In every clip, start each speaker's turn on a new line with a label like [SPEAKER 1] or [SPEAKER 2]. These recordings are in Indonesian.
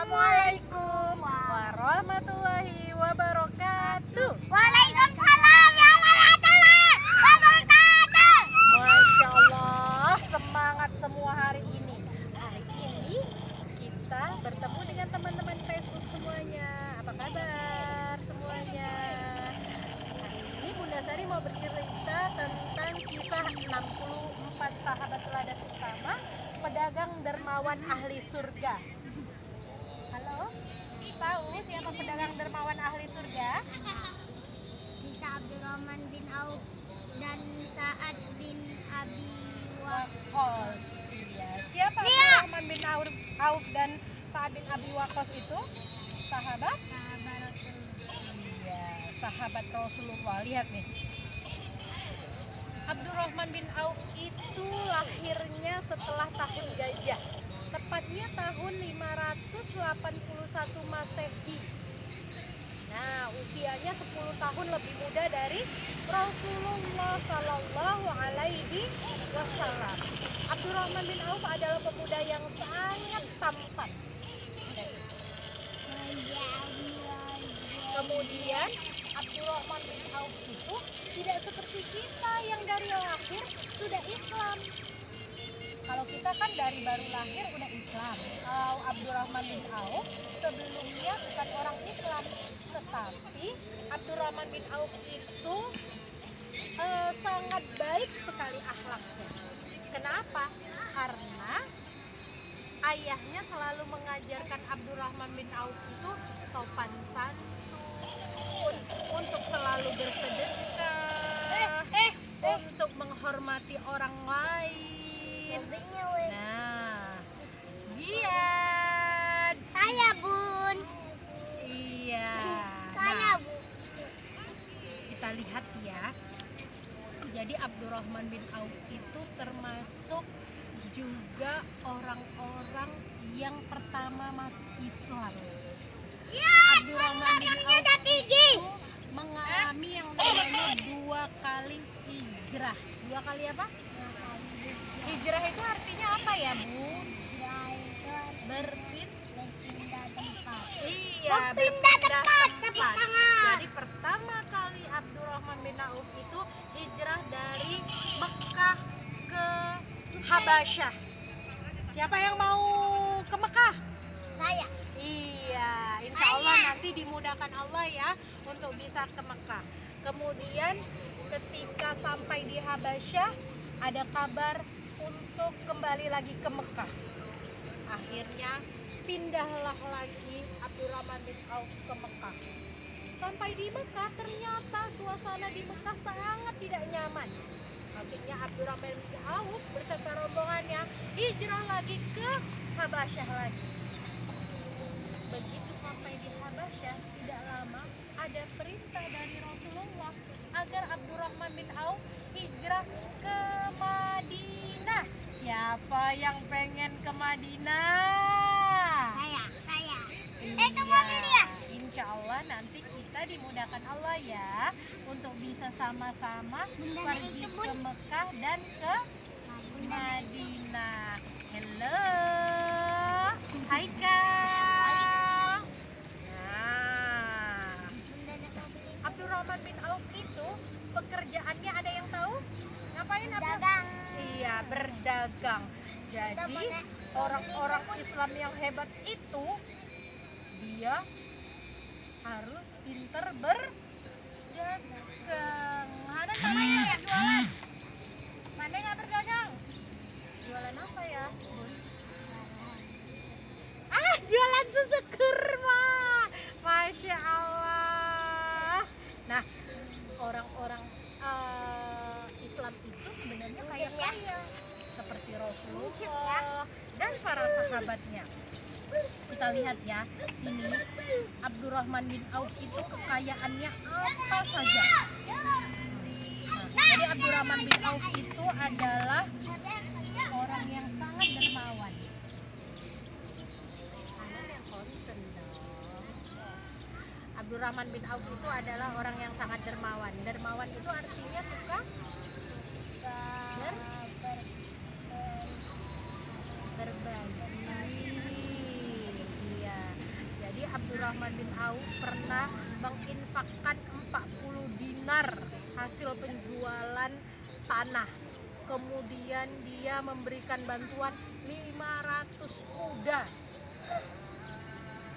[SPEAKER 1] Assalamualaikum warahmatullahi wabarakatuh.
[SPEAKER 2] Waalaikumsalam warahmatullahi wabarakatuh.
[SPEAKER 1] Masya Allah, semangat semua hari ini. Hari ini kita bertemu dengan teman-teman Facebook semuanya. Apa kabar semuanya? Hari ini Bunda Sari mau bercerita tentang kisah 64 sahabat teladan utama pedagang dermawan ahli surga. Halo, tahu siapa pedagang dermawan ahli surga?
[SPEAKER 2] Bisa Abdurrahman bin Auf dan Sa'ad bin Abi Waqqas.
[SPEAKER 1] Iya. Siapa Abdurrahman bin Auf dan Sa'ad bin Abi Waqqas itu? Sahabat?
[SPEAKER 2] Sahabat Rasulullah.
[SPEAKER 1] Iya, sahabat Rasulullah. Lihat nih. Abdurrahman bin Auf itu lahirnya setelah tahun gajah. Tepatnya tahun 581 Masehi. Nah, usianya 10 tahun lebih muda dari Rasulullah Sallallahu Alaihi Wasallam. Abdurrahman bin Auf adalah pemuda yang sangat tampan. Kemudian Abdurrahman bin Auf itu tidak seperti kita yang dari lahir sudah Islam. Kalau kita kan dari baru lahir udah Islam. Abdurrahman bin Auf sebelumnya bukan orang Islam, tetapi Abdurrahman bin Auf itu sangat baik sekali akhlaknya. Kenapa? Karena ayahnya selalu mengajarkan Abdurrahman bin Auf itu sopan santun, untuk selalu bersedekah, untuk menghormati orang lain. Nah, Jian.
[SPEAKER 2] Saya Bun.
[SPEAKER 1] Iya.
[SPEAKER 2] Saya
[SPEAKER 1] Nah,
[SPEAKER 2] Bun.
[SPEAKER 1] kita lihat ya. Jadi Abdurrahman bin Auf itu termasuk juga orang-orang yang pertama masuk Islam. Abdurrahman bin Auf itu mengalami yang namanya 2 kali hijrah. 2 kali apa? Hijrah itu artinya apa ya, Bu?
[SPEAKER 2] Berpindah tempat.
[SPEAKER 1] Iya,
[SPEAKER 2] Berpindah tempat. Tepuk tangan.
[SPEAKER 1] Jadi pertama kali Abdurrahman bin Auf itu hijrah dari Mekah ke Habasyah. Siapa yang mau ke Mekah?
[SPEAKER 2] Saya.
[SPEAKER 1] Iya, insya Allah nanti dimudahkan Allah ya untuk bisa ke Mekah. Kemudian ketika sampai di Habasyah ada kabar untuk kembali lagi ke Mekah. Akhirnya pindahlah lagi Abdurrahman bin Auf ke Mekah. Sampai di Mekah ternyata suasana di Mekah sangat tidak nyaman. Akhirnya Abdurrahman bin Auf beserta rombongannya hijrah lagi ke Habasyah lagi. Begitu sampai di Habasyah, tidak lama ada perintah dari Rasulullah agar Abdurrahman bin Auf hijrah ke Madinah. Siapa yang pengen ke Madinah?
[SPEAKER 2] Saya.
[SPEAKER 1] Iya.
[SPEAKER 2] mobilnya.
[SPEAKER 1] Insya Allah nanti kita dimudahkan Allah ya untuk bisa sama-sama
[SPEAKER 2] Bunda
[SPEAKER 1] pergi
[SPEAKER 2] itu, Bun.
[SPEAKER 1] ke Mekah dan ke Madinah. Hello, Haikal. Nah, Abdurrahman bin Auf itu pekerjaannya ada yang tahu? Ngapain
[SPEAKER 2] Dagang.
[SPEAKER 1] Iya, berdagang. Jadi orang-orang Islam yang hebat itu dia harus pinter berdagang. Mana namanya ya jualan? Mana nggak berdagang? Jualan apa ya, Bun? Jualan susu kurma. Masya Allah. Nah, orang-orang Islam itu sebenarnya kaya seperti Rasulullah dan para sahabatnya. Kita lihat ya, sini Abdurrahman bin Auf itu kekayaannya apa saja. Jadi Abdurrahman bin Auf itu adalah orang yang sangat dermawan. Abdurrahman bin Auf itu adalah orang yang sangat dermawan. Dermawan itu artinya suka berbagi. Iya. Abdurrahman bin Auf pernah menginfakkan 40 dinar hasil penjualan tanah. Kemudian dia memberikan bantuan 500 kuda.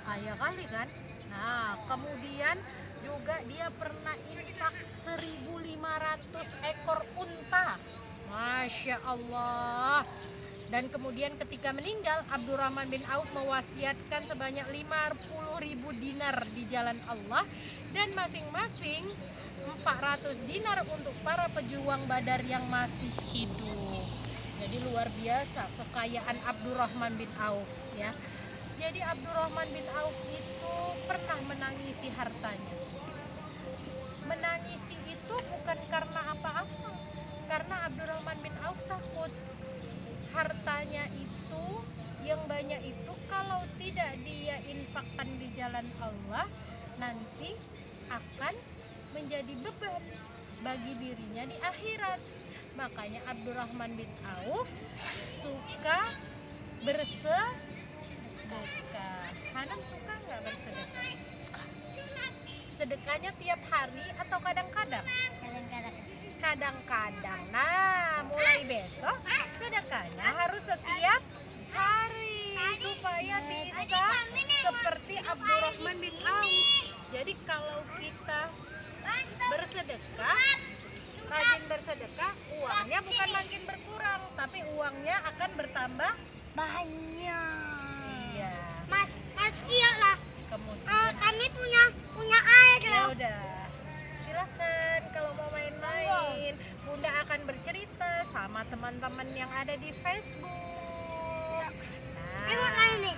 [SPEAKER 1] Kaya kali kan? Nah, kemudian juga dia pernah infak 1.500 ekor unta. Masya Allah. Dan kemudian ketika meninggal, Abdurrahman bin Auf mewasiatkan sebanyak 50.000 dinar di jalan Allah, dan masing-masing 400 dinar untuk para pejuang Badar yang masih hidup. Jadi luar biasa kekayaan Abdurrahman bin Auf, ya. Jadi Abdurrahman bin Auf itu pernah menangisi hartanya. Menangisi itu bukan karena apa-apa, karena Abdurrahman bin Auf takut hartanya itu yang banyak itu kalau tidak dia infakkan di jalan Allah, nanti akan menjadi beban bagi dirinya di akhirat. Makanya Abdurrahman bin Auf suka bersedekah. Hanan suka nggak bersedekah? Sedekahnya tiap hari atau kadang-kadang? Kadang-kadang. Nah, mulai besok sedekahnya harus setiap hari supaya bisa seperti Abdurrahman bin Auf. Jadi kalau kita bersedekah, rajin bersedekah, uangnya bukan makin berkurang, tapi uangnya akan bertambah
[SPEAKER 2] banyak.
[SPEAKER 1] Iya.
[SPEAKER 2] Mas iya lah.
[SPEAKER 1] Kemudian
[SPEAKER 2] Kami punya air
[SPEAKER 1] ya
[SPEAKER 2] loh.
[SPEAKER 1] udah, silakan kalau mau main-main. Bunda akan bercerita sama teman-teman yang ada di Facebook.
[SPEAKER 2] Tengok
[SPEAKER 1] Nah,
[SPEAKER 2] ini.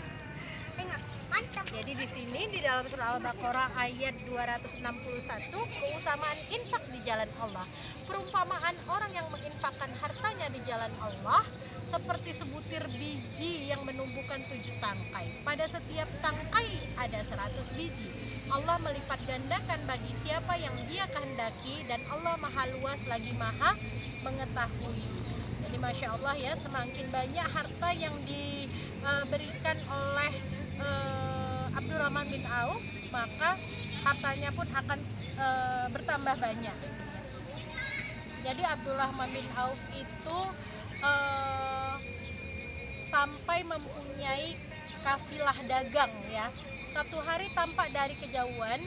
[SPEAKER 2] Tengok. Mantap.
[SPEAKER 1] jadi di sini di dalam surah Al-Baqarah ayat 261, keutamaan infak di jalan Allah. Perumpamaan orang yang menginfakkan hartanya di jalan Allah seperti sebutir biji yang menumbuhkan 7 tangkai. Pada setiap tangkai ada 100 biji. Allah melipat gandakan bagi siapa yang Dia kehendaki, dan Allah Maha luas lagi Maha mengetahui. Jadi Masya Allah ya, semakin banyak harta yang diberikan oleh Abdurrahman bin Auf, maka hartanya pun akan bertambah banyak. Jadi Abdurrahman bin Auf itu sampai mempunyai kafilah dagang, ya. Satu hari tampak dari kejauhan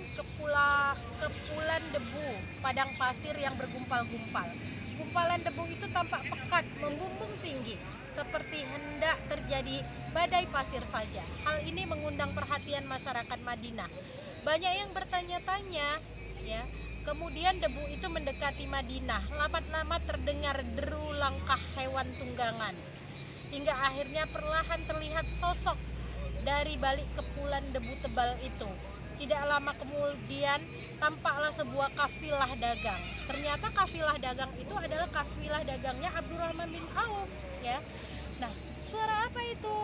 [SPEAKER 1] kepulan debu padang pasir yang bergumpal-gumpal. Gumpalan debu itu tampak pekat, membumbung tinggi, seperti hendak terjadi badai pasir saja. Hal ini mengundang perhatian masyarakat Madinah. Banyak yang bertanya-tanya, ya. Kemudian debu itu mendekati Madinah. Lama-lama terdengar deru langkah hewan tunggangan, hingga akhirnya perlahan terlihat sosok dari balik kepulan debu tebal itu. Tidak lama kemudian tampaklah sebuah kafilah dagang. Ternyata kafilah dagang itu adalah kafilah dagangnya Abdurrahman bin Auf, ya. Nah, suara apa itu?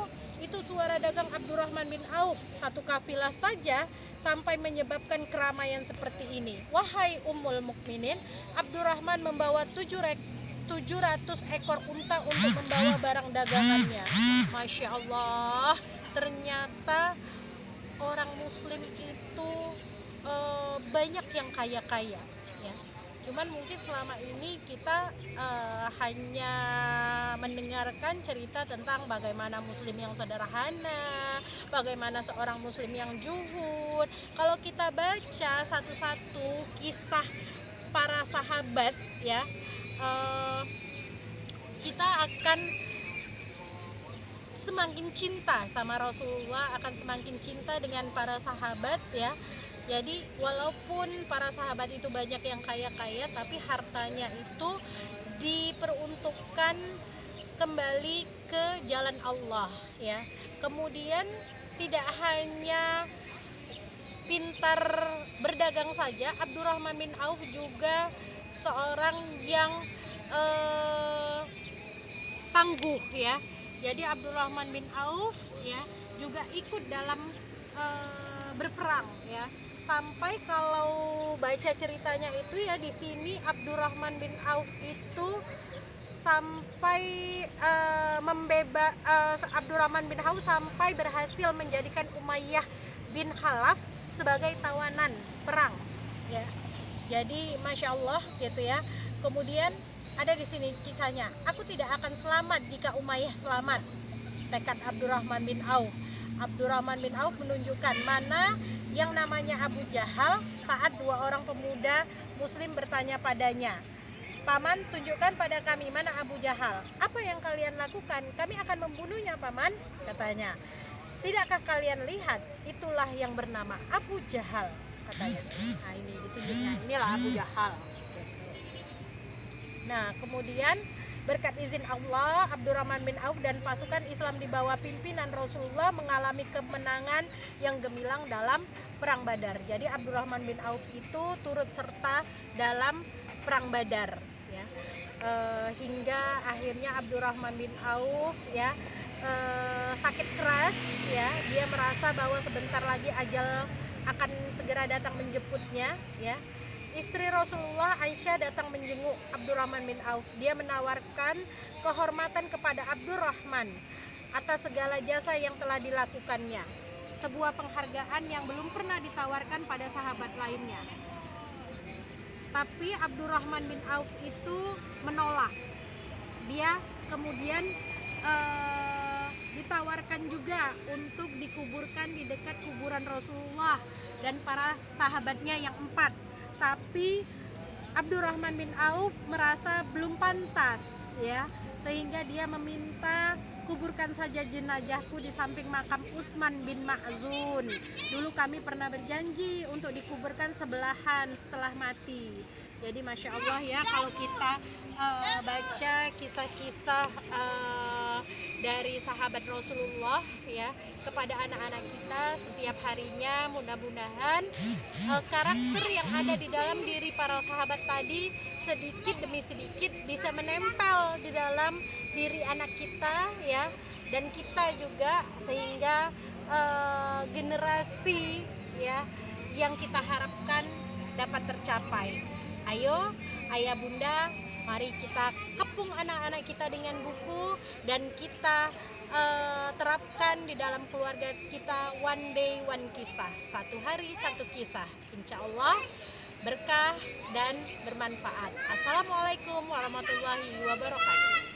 [SPEAKER 1] Itu suara dagang Abdurrahman bin Auf. Satu kafilah saja sampai menyebabkan keramaian seperti ini. Wahai Ummul Mukminin, Abdurrahman membawa 700 ekor unta untuk membawa barang dagangannya. Masya Allah, ternyata orang Muslim itu banyak yang kaya-kaya, ya. Cuman mungkin selama ini kita hanya mendengarkan cerita tentang bagaimana Muslim yang sederhana, bagaimana seorang Muslim yang zuhud. Kalau kita baca satu-satu kisah para sahabat, ya, kita akan semakin cinta sama Rasulullah, akan semakin cinta dengan para sahabat, ya. Jadi walaupun para sahabat itu banyak yang kaya-kaya, tapi hartanya itu diperuntukkan kembali ke jalan Allah, ya. Kemudian tidak hanya pintar berdagang saja, Abdurrahman bin Auf juga seorang yang tangguh, ya. Jadi Abdurrahman bin Auf, ya, juga ikut dalam berperang, ya. Sampai kalau baca ceritanya itu, ya, di sini Abdurrahman bin Auf itu sampai Abdurrahman bin Auf sampai berhasil menjadikan Umayyah bin Khalaf sebagai tawanan perang, ya. Jadi masya Allah gitu ya. Kemudian ada di sini kisahnya, aku tidak akan selamat jika Umayyah selamat, tekad Abdurrahman bin Auf. Abdurrahman bin Auf menunjukkan mana yang namanya Abu Jahal saat dua orang pemuda muslim bertanya padanya, Paman, tunjukkan pada kami mana Abu Jahal. Apa yang kalian lakukan? Kami akan membunuhnya, Paman, katanya. Tidakkah kalian lihat? Itulah yang bernama Abu Jahal, katanya. Nah, ini ditunjuknya, inilah Abu Jahal. Nah, kemudian berkat izin Allah, Abdurrahman bin Auf dan pasukan Islam di bawah pimpinan Rasulullah mengalami kemenangan yang gemilang dalam perang Badar. Jadi Abdurrahman bin Auf itu turut serta dalam perang Badar, ya. Hingga akhirnya Abdurrahman bin Auf, ya, sakit keras, ya. Dia merasa bahwa sebentar lagi ajal akan segera datang menjemputnya, ya. Istri Rasulullah Aisyah datang menjenguk Abdurrahman bin Auf. Dia menawarkan kehormatan kepada Abdurrahman atas segala jasa yang telah dilakukannya. Sebuah penghargaan yang belum pernah ditawarkan pada sahabat lainnya. Tapi Abdurrahman bin Auf itu menolak. Dia kemudian ditawarkan juga untuk dikuburkan di dekat kuburan Rasulullah dan para sahabatnya yang 4. Tapi Abdurrahman bin Auf merasa belum pantas, ya, sehingga dia meminta, kuburkan saja jenazahku di samping makam Utsman bin Maz'un. Dulu kami pernah berjanji untuk dikuburkan sebelahan setelah mati. Jadi masya Allah, ya, kalau kita baca kisah-kisah dari sahabat Rasulullah, ya, kepada anak-anak kita setiap harinya, mudah-mudahan karakter yang ada di dalam diri para sahabat tadi sedikit demi sedikit bisa menempel di dalam diri anak kita, ya, dan kita juga, sehingga generasi, ya, yang kita harapkan dapat tercapai. Ayo ayah bunda, mari kita kepung anak-anak kita dengan buku dan kita terapkan di dalam keluarga kita. One day one kisah, satu hari satu kisah, insya Allah berkah dan bermanfaat. Assalamualaikum warahmatullahi wabarakatuh.